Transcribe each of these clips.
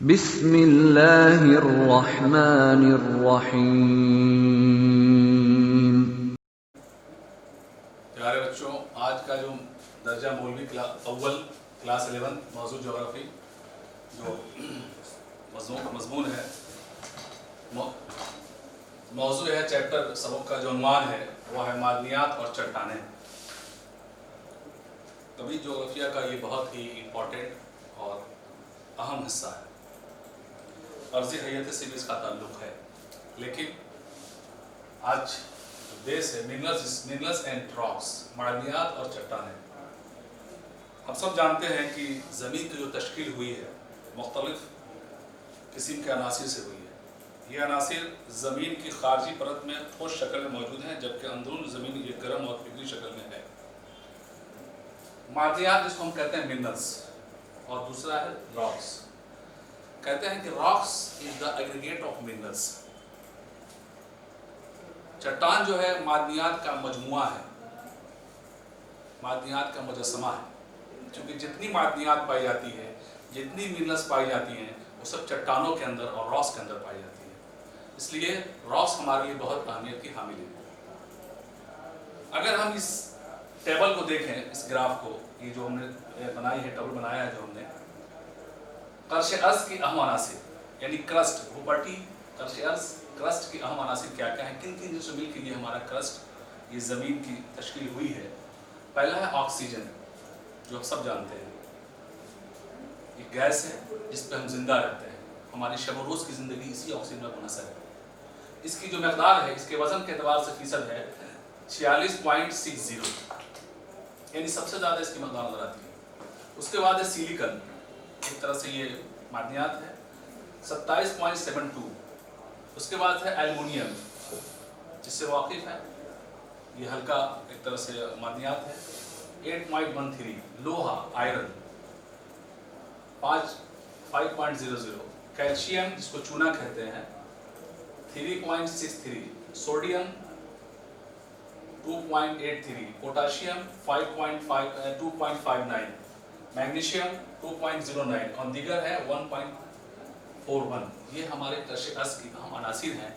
बिस्मिल्लाहिर्रहमानिर्रहीम। प्यारे बच्चों, आज का जो दर्जा मौलवी अव्वल क्लास 11 मौजू जोग्राफी जो मजमून है, मौजू है चैप्टर सबक का जो उन्वान है वह है मादनियात और चट्टानें। कभी जोग्राफिया का ये बहुत ही इम्पोर्टेंट और अहम हिस्सा है। अर्ज़ी हैयत से भी इसका ताल्लुक़ है, लेकिन आज देश है मिनरल्स एंड रॉक्स, मादनियात और चट्टानें। हम सब जानते हैं कि ज़मीन की जो तश्कील हुई है मुख्तलिफ किस्म के अनासिर से हुई है। ये अनासिर ज़मीन की खारजी परत में ठोस शक्ल में मौजूद हैं, जबकि अंदरून ज़मीन ये गर्म और फिक्री शक्ल में है। मादनियात जिसको हम कहते हैं मिनरल्स, और दूसरा है रॉक्स। कहते हैं कि rocks is the aggregate of minerals. चट्टान जो है मादनियात का मजमुआ है, मादनियात का मुजस्समा है। क्योंकि जितनी मादनियात पाई जाती है, जितनी मिनरल्स पाई जाती हैं, वो सब चट्टानों के अंदर और रॉक्स के अंदर पाई जाती है। इसलिए रॉक्स हमारे लिए बहुत अहमियत की हामिल है। अगर हम इस टेबल को देखें, इस ग्राफ को, ये जो हमने बनाई है, टेबल बनाया है जो हमने, कर्श अर्ज़ की अहम अनासिर यानी क्रस्ट, भूपट्टी, कर्श अर्ज़, क्रस्ट की अहम अनासिर क्या क्या है, किन किन चीज़ों से मिल के ये हमारा क्रस्ट, ये ज़मीन की तश्कील हुई है। पहला है ऑक्सीजन, जो आप सब जानते हैं, एक गैस है जिस पे हम जिंदा रहते हैं। हमारी शब रोज़ की ज़िंदगी इसी ऑक्सीजन पर मुनहसर है। इसकी जो मकदार है, इसके वज़न के एतबार से फीसद है 46.60, यानी सबसे ज़्यादा इसकी मकदार नजर आती है। उसके बाद है सिलिकन, एक तरह से ये मादनियात है, 27.72। उसके बाद है एल्युमिनियम, जिससे वाकिफ है, ये हल्का एक तरह से मादनियात है, 8.13। लोहा, आयरन, 5.00। कैल्शियम, जिसको चूना कहते हैं, 3.63। सोडियम 2.83। पोटाशियम 2.59। मैग्नीशियम 2.09 और दीगर है 1.41। ये हमारे कर्श अर्ज़ की अहम अनासिर हैं,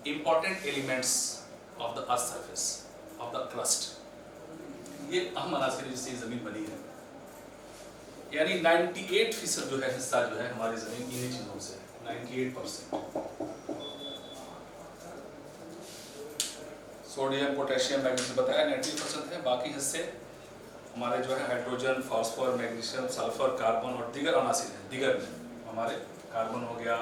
important elements of the earth surface of the crust. ये अहम अनासिर जिससे ज़मीन बनी है, यानी 98% जो है हिस्सा जो है हमारी ज़मीन इन्हीं चीज़ों से है, 98%। सोडियम, पोटेशियम, मैग्नीशियम बताया 90% है। बाकी हिस्से हमारे जो है hydrogen, phosphor, magnesium, sulphur, carbon और दीगर अनासिर हैं। दीगर में हमारे कार्बन हो गया,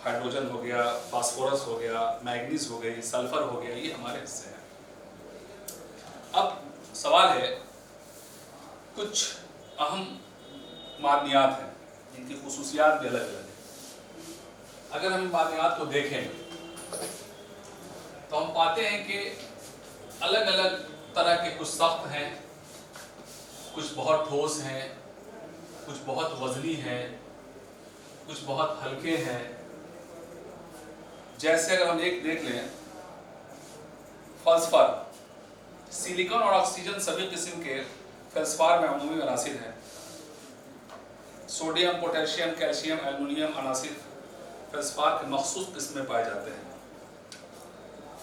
हाइड्रोजन हो गया, फास्फोरस हो गया, मैग्नीज हो गई, सल्फर हो गया, ये हमारे हिस्से हैं। अब सवाल है, कुछ अहम मादनियात हैं जिनकी खुसूसियात भी अलग अलग है। अगर हम मादनियात को देखें तो हम पाते हैं कि अलग अलग तरह के कुछ सख्त हैं, कुछ बहुत ठोस हैं, कुछ बहुत वजनी हैं, कुछ बहुत हल्के हैं। जैसे अगर हम एक देख लें, फॉस्फर, सिलिकॉन और ऑक्सीजन सभी किस्म के फेल्सफार में अमूमी अनासिर हैं। सोडियम, पोटेशियम, कैल्शियम, एल्युमिनियम अनासिर फेल्सफार के मखसूस किस्म में पाए जाते हैं।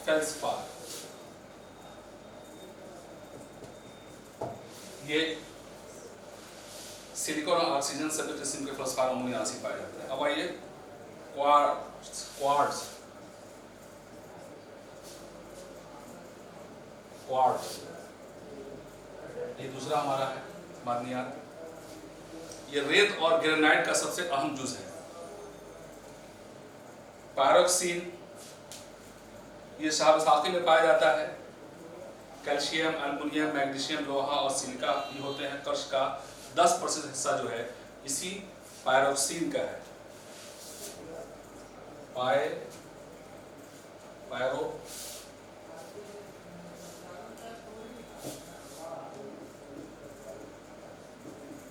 फेल्सफार ये सिलिकॉन और ऑक्सीजन सभी किस्म के फेल्सफार अमूमी अनासिर पाए जाते हैं। अब आइए क्वार्ट्ज, ये दूसरा हमारा है मादनियात। ये रेत और ग्रेनाइट का सबसे अहम जुज है। पायरोक्सिन, ये साखी में पाया जाता है। कैल्शियम, एल्युमिनियम, मैग्नीशियम, लोहा और सिलिका ये होते हैं। कर्श का 10% हिस्सा जो है इसी पायरोक्सिन का है।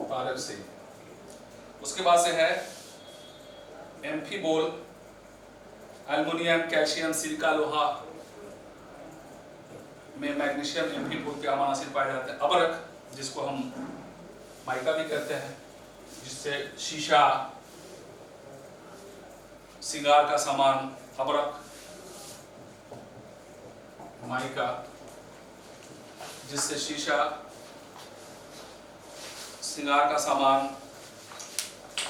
पायरोक्सिन। उसके बाद से है एम्फीबोल, एल्युमिनियम, कैल्शियम, सिलिका, लोहा में मैग्नीशियम, एम्फीबोल के अहम अनासिर पाए जाते हैं। अबरक, जिसको हम माइका भी कहते हैं, जिससे शीशा, सिंगार का सामान, अबरक, माइका, जिससे शीशा, सिंगार का सामान,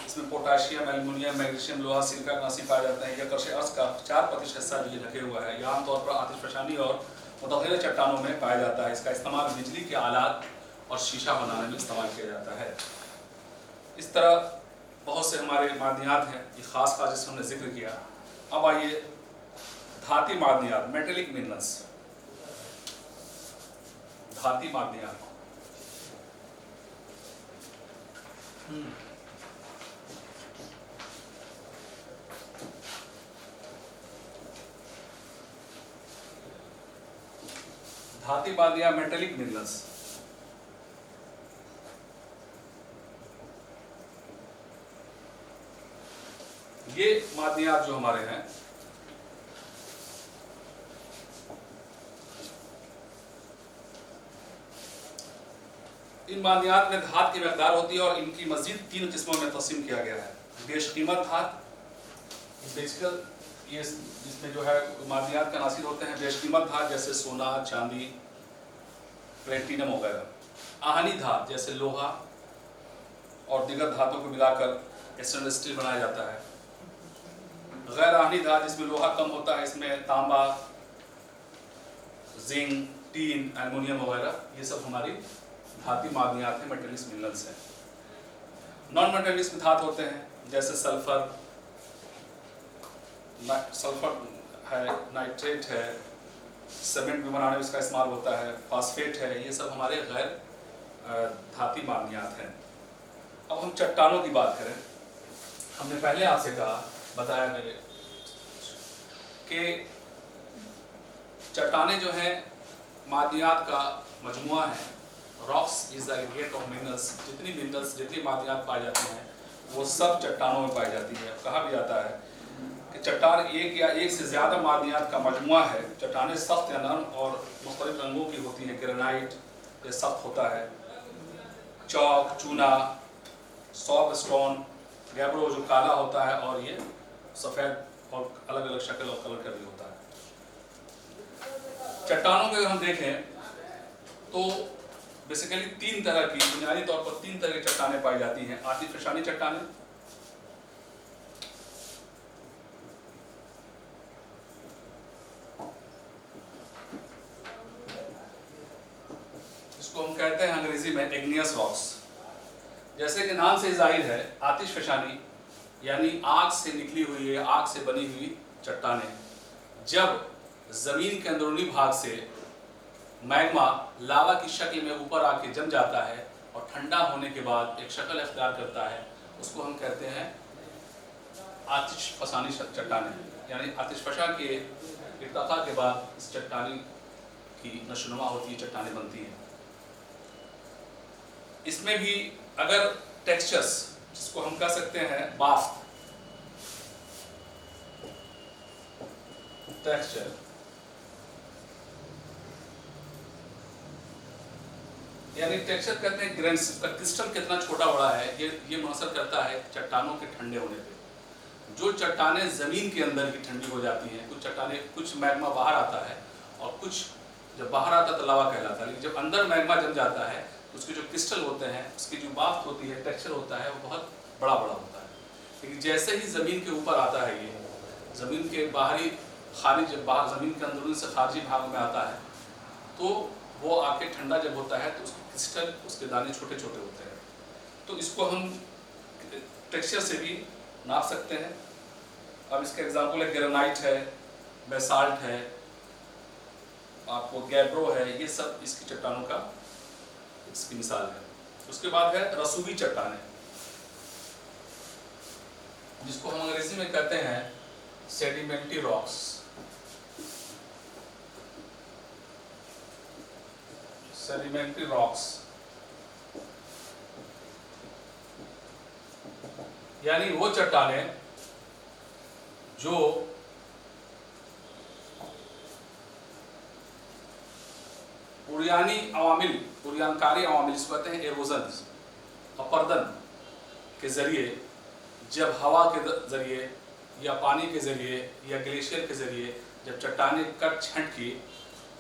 इसमें पोटाशियम, एल्युमिनियम, मैग्नीशियम, लोहा, सिलिका, कांसी पाए जाते हैं। यह क्रश अर्थ का 4% हिस्सा ये ढके हुआ है। यह आमतौर पर आतिशफशानी और मुतगैर चट्टानों में पाया जाता है। इसका इस्तेमाल बिजली के आलात और शीशा बनाने में इस्तेमाल किया जाता है। इस तरह बहुत से हमारे मादनियात हैं, ये खास खास जिसमें हमने जिक्र किया। अब आइए धाती मादनियात, मेटेलिक मिनरल्स, धाती मादनियात। धाती मादनियात, मेटेलिक मिनरल्स। ये मादनियात जो हमारे हैं, इन मादनियात में धात की मकदार होती है और इनकी मजीद 3 किस्मों में तकसीम किया गया है। बेशकीमत धात, बेसिकल ये इसमें जो है मादनियात का नासिर होते हैं बेशकीमत धात जैसे सोना, चांदी, प्लेटिनम वगैरह। आहनी धात जैसे लोहा और दीगर धातों को मिलाकर स्टेनलेस स्टील बनाया जाता है। गैर आहनी धात जिसमें लोहा कम होता है, इसमें तांबा, जिंक, टीन, एल्युमिनियम वगैरह, ये सब हमारी धाती मादनियात हैं, मेटेलिक मिनरल्स हैं। नॉन मेटेलिक धात होते हैं जैसे सल्फर है, नाइट्रेट है, सीमेंट भी बनाने में इसका इस्तेमाल होता है, फास्फेट है, ये सब हमारे गैर धाती मादनियात हैं। अब हम चट्टानों की बात करें। हमने पहले आपसे बताया मेरे कि चट्टानें जो हैं मादनियात का मजमुआ है। Rocks is the aggregate of minerals. जितनी मिनरल्स, जितनी मादनियात पाई जाती हैं वो सब चट्टानों में पाई जाती है। कहा भी जाता है कि चट्टान एक या एक से ज़्यादा मादनियात का मजमुआ है। चट्टानें सख्त या नरम और मुख्तलिफ रंगों की होती हैं। ग्रेनाइट ये सख्त होता है, चौक, चूना, सॉफ्ट स्टोन, गैब्रो जो काला होता है, और ये सफ़ेद और अलग अलग शक्ल और कलर का भी होता है। चट्टानों को अगर हम देखें तो बेसिकली 3 तरह की, बुनियादी तौर पर 3 तरह की चट्टानें पाई जाती हैं। आतिशफशानी चट्टानें, इसको हम कहते हैं अंग्रेजी में इग्नियस रॉक्स। जैसे कि नाम से जाहिर है, आतिशफशानी यानी आग से निकली हुई है, आग से बनी हुई चट्टानें जब जमीन के अंदरूनी भाग से मैग्मा लावा की शक्ल में ऊपर आके जम जाता है और ठंडा होने के बाद एक शक्ल अख्तियार करता है, उसको हम कहते हैं आतिशफशानी चट्टानें। यानी आतिशफशा के इर्तिका के बाद इस चट्टानी की नशोनुमा होती है, चट्टानें बनती हैं। इसमें भी अगर टेक्सचर्स, जिसको हम कह सकते हैं बाफ्ट टेक्सचर, यानी टेक्सचर कहते हैं ग्रेन्स का क्रिस्टल कितना छोटा बड़ा है, ये मुनसर करता है चट्टानों के ठंडे होने पे। जो चट्टानें ज़मीन के अंदर की ठंडी हो जाती हैं, कुछ चट्टानें, कुछ मैग्मा बाहर आता है और कुछ जब बाहर आता है तो लावा कहलाता है, लेकिन जब अंदर मैग्मा जम जाता है उसके जो क्रिस्टल होते हैं, उसकी जो बाफ्ट होती है, टेक्सचर होता है, वो बहुत बड़ा बड़ा होता है। लेकिन जैसे ही ज़मीन के ऊपर आता है, ये ज़मीन के बाहरी खारिज, जब बाहर ज़मीन के अंदरूनी से खारिजी भाग में आता है तो वो आके ठंडा जब होता है तो उसके क्रिस्टल, उसके दाने छोटे छोटे होते हैं। तो इसको हम टेक्सचर से भी नाप सकते हैं। अब इसका एग्जांपल है ग्रेनाइट है, बेसाल्ट है, आपको गैब्रो है, ये सब इसकी चट्टानों का इसकी मिसाल है। उसके बाद है रसूबी चट्टानें, जिसको हम अंग्रेजी में कहते हैं सेडिमेंटी रॉक्स। सेडिमेंट्री रॉक्स यानी वो चट्टानें जो उड़ियानकारी अवामिल, इसको कहते हैं एरोजन, अपरदन के जरिए, जब हवा के जरिए या पानी के ज़रिए या ग्लेशियर के ज़रिए जब चट्टानें कट छँट की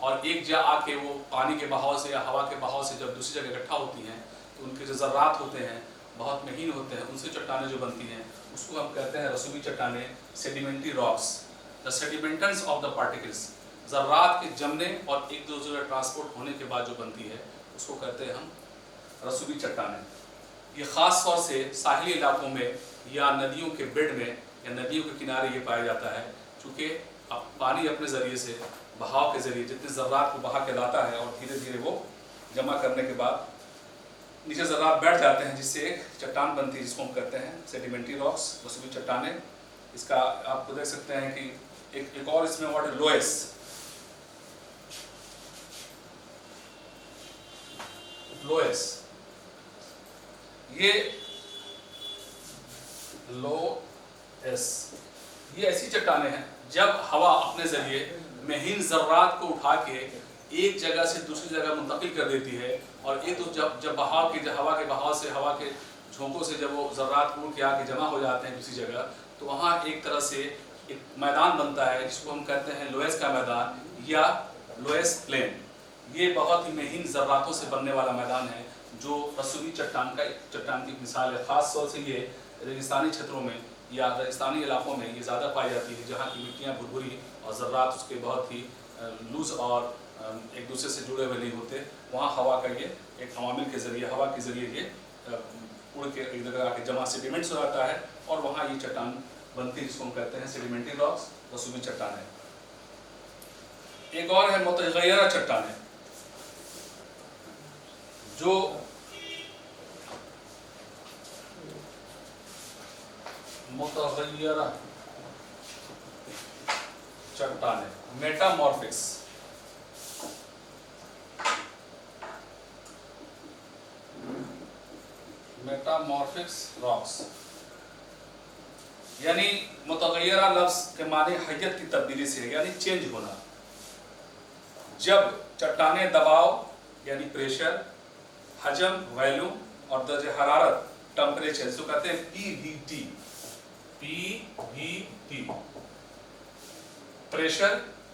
और एक जगह आके वो पानी के बहाव से या हवा के बहाव से जब दूसरी जगह इकट्ठा होती हैं तो उनके जो ज़र्रात होते हैं बहुत महीन होते हैं, उनसे चट्टानें जो बनती हैं उसको हम कहते हैं रसूबी चट्टानें, sedimentary rocks. The sediments of the particles, ज़र्रात के जमने और एक दूसरे ट्रांसपोर्ट होने के बाद जो बनती है उसको कहते हैं हम रसूबी चट्टानें। ये ख़ास तौर से साहिली इलाकों में या नदियों के बेड में या नदियों के किनारे ये पाया जाता है, चूँकि पानी अपने ज़रिए से बहाव के ज़रिए जितने ज़र्रात को बहा के लाता है और धीरे धीरे वो जमा करने के बाद नीचे ज़र्रात बैठ जाते हैं जिससे एक चट्टान बनती है जिसको हम कहते हैं सेडिमेंट्री रॉक्स, रसूबी चट्टानें। इसका आप देख सकते हैं कि एक और इसमें वर्ड है लोएस। लोएस ये लोएस ये ऐसी चट्टानें हैं जब हवा अपने ज़रिए महीन ज़र्रात को उठा के एक जगह से दूसरी जगह मुंतकिल कर देती है और एक तो जब बहाव की हवा के बहाव से हवा के झोंकों से जब वो ज़र्रात उड़ के आके जमा हो जाते हैं दूसरी जगह तो वहाँ एक तरह से एक मैदान बनता है जिसको हम कहते हैं लोएस का मैदान या लोएस प्लेन। ये बहुत ही महीन ज़र्रातों से बनने वाला मैदान है जो रसूबी चट्टान की मिसाल है। ख़ास तौर से ये रेगिस्तानी क्षेत्रों में या रेगिस्तानी इलाकों में ये ज़्यादा पाई जाती है जहाँ की मिट्टियाँ भुरभुरी और ज़र्रात उसके बहुत ही लूज और एक दूसरे से जुड़े हुए नहीं होते। वहाँ हवा का ये एक अवामिल के ज़रिए हवा के ज़रिए ये उड़ के एक जगह आके जमा सेडिमेंट्स हो जाता है और वहाँ ये चट्टान बनती है जिसको हम कहते हैं सेडिमेंट्री रॉक्स, रसूबी चट्टानें। एक और है मुतगय्यरा चट्टानें जो मुतगय्यरा चट्टानें, मेटामॉर्फिक्स। मेटामॉर्फिक्स रॉक्स यानी मुतगय्यरा लफ्ज़ के माने हय्यत की तब्दीली से है, यानी चेंज होना। जब चट्टानें दबाव यानी प्रेशर, हजम वैल्यूम और दर्जे हरारत टेम्परेचर जिसको कहते हैं PVT, प्रेशर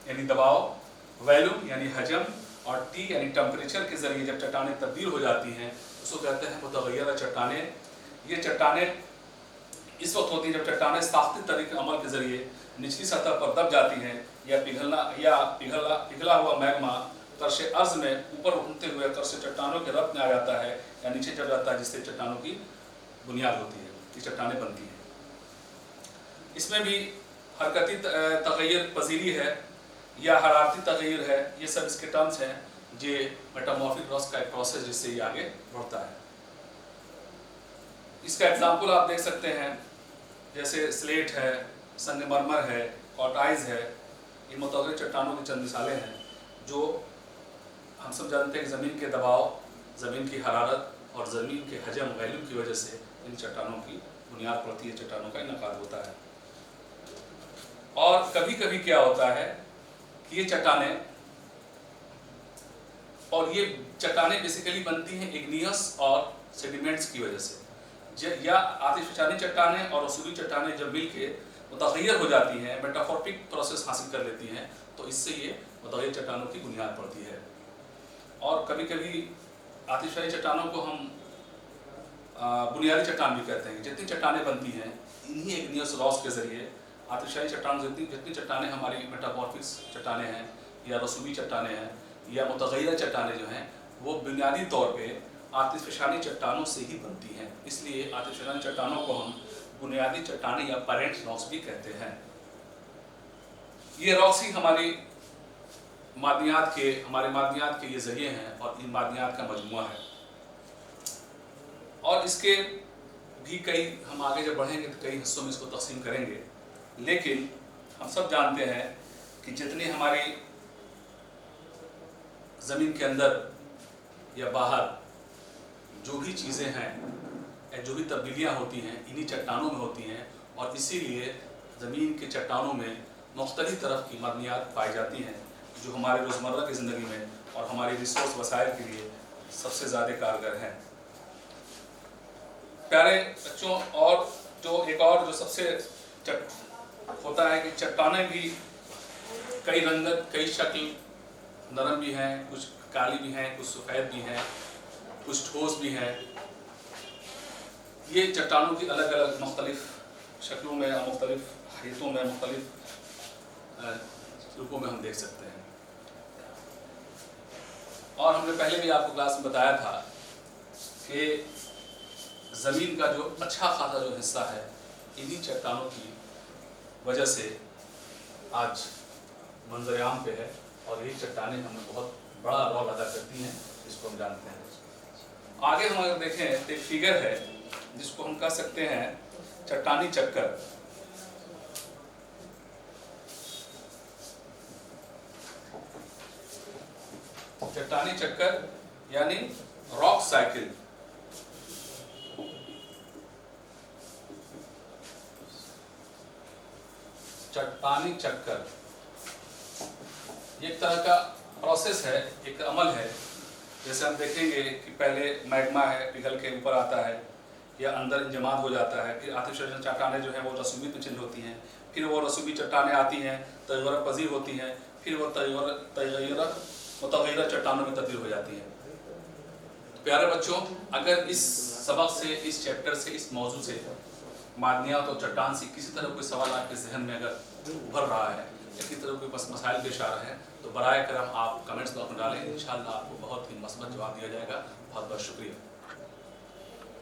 यानी दबाव, वैल्यूम यानी हजम और T यानी टेम्परेचर के जरिए जब चट्टानें तब्दील हो जाती हैं उसको कहते हैं मुतगय्यरा चट्टानें। ये चट्टानें इस वक्त होती हैं जब चट्टानें साख्ती तरीके अमल के जरिए निचली सतह पर दब जाती हैं या पिघला हुआ मैग्मा कर्श अर्ज में ऊपर उठते हुए कर्श चट्टानों के रब्त में आ जाता है या नीचे चढ़ जाता है जिससे चट्टानों की बुनियाद होती है, ये चट्टानें बनती हैं। इसमें भी हरकती तगय्युर पजीरी है या हरारती तगय्युर है, ये सब इसके टर्म्स हैं जो मेटामॉर्फिक रॉक्स का एक प्रोसेस जिससे ये आगे बढ़ता है। इसका एग्जाम्पल आप देख सकते हैं जैसे स्लेट है, संगमरमर है, कॉटाइज है। ये मुतगय्यर चट्टानों की चंद मिसालें हैं जो हम सब जानते हैं कि ज़मीन के दबाव, ज़मीन की हरारत और ज़मीन के हजम वैल्यूम की वजह से इन चट्टानों की बुनियाद पड़ती है, चट्टानों का इनकाद होता है। और कभी कभी क्या होता है कि ये चट्टानें बेसिकली बनती हैं इग्नियस और सेडिमेंट्स की वजह से, या आतिशफशानी चट्टानें और रसूबी चट्टानें जब मिल के मुतगय्यर हो जाती हैं, मेटामॉर्फिक प्रोसेस हासिल कर लेती हैं, तो इससे ये मुतगय्यर चट्टानों की बुनियाद पड़ती है। और कभी कभी आतिशफशानी चट्टानों को हम बुनियादी चट्टान भी कहते हैं। जितनी चट्टानें बनती हैं इन्हीं इग्नियस रॉक्स के जरिए आतिशफशानी चट्टान जितनी चट्टानें हमारी मेटामॉर्फिक्स चट्टानें हैं या रसूबी चट्टानें हैं या मुतगय्यर चट्टानें जो हैं वो बुनियादी तौर पे आतिशफशानी चट्टानों से ही बनती हैं। इसलिए आतिशफशानी चट्टानों को हम बुनियादी चट्टानें या पेरेंट रॉक्स भी कहते हैं। ये रॉक्स ही हमारे मादनियात के ये जरिए हैं और इन मादनियात का मजमुआ है। और इसके भी कई, हम आगे जब बढ़ेंगे तो कई हिस्सों में इसको तकसीम करेंगे, लेकिन हम सब जानते हैं कि जितनी हमारी ज़मीन के अंदर या बाहर जो भी चीज़ें हैं या जो भी तब्दीलियाँ होती हैं इन्हीं चट्टानों में होती हैं और इसीलिए ज़मीन के चट्टानों में मुख्तलिफ तरह की मदनियात पाई जाती हैं जो हमारे रोज़मर्रा की ज़िंदगी में और हमारी रिसोर्स वसाइल के लिए सबसे ज़्यादा कारगर हैं। प्यारे बच्चों, और जो एक और जो सबसे होता है कि चट्टानें भी कई रंगत, कई शक्ल, नरम भी हैं, कुछ काली भी हैं, कुछ सफ़ेद भी हैं, कुछ ठोस भी हैं। ये चट्टानों की अलग अलग मुख्तलिफ शक्लों में, मुख्तलिफ हैतों में, मुख्तलिफ रूपों में हम देख सकते हैं। और हमने पहले भी आपको क्लास में बताया था कि ज़मीन का जो अच्छा खासा जो हिस्सा है, इन्हीं चट्टानों की वजह से आज मंजर-ए-आम पे है, और ये चट्टानें हमें बहुत बड़ा रोल अदा करती हैं, इसको हम जानते हैं। आगे हम अगर देखें तो एक फिगर है जिसको हम कह सकते हैं चट्टानी चक्कर। चट्टानी चक्कर यानी रॉक साइकिल। चट्टानी चक्कर एक तरह का प्रोसेस है, एक अमल है। जैसे हम देखेंगे कि पहले मैग्मा है, पिघल के ऊपर आता है या अंदर इंजमाद हो जाता है, फिर आर्टिफिशियल चट्टानें जो है वो रसूबी में चेंज होती हैं, फिर वो रसूबी चट्टानें आती हैं, तग़य्युर पज़ीर होती हैं, फिर वो मुतग़य्यरा चट्टानों में तब्दील हो जाती हैं। तो प्यारे बच्चों, अगर इस सबक से, इस चैप्टर से, इस मौजू से, मादनियात और चट्टान से किसी तरह कोई सवाल आपके जहन में अगर उभर रहा है या किसी तरह कोई मसाइल पेश आ रहा है, तो बराए करम आप कमेंट्स बॉक्स में डालें। इंशाअल्लाह आपको बहुत ही मस्बत जवाब दिया जाएगा। बहुत बहुत शुक्रिया।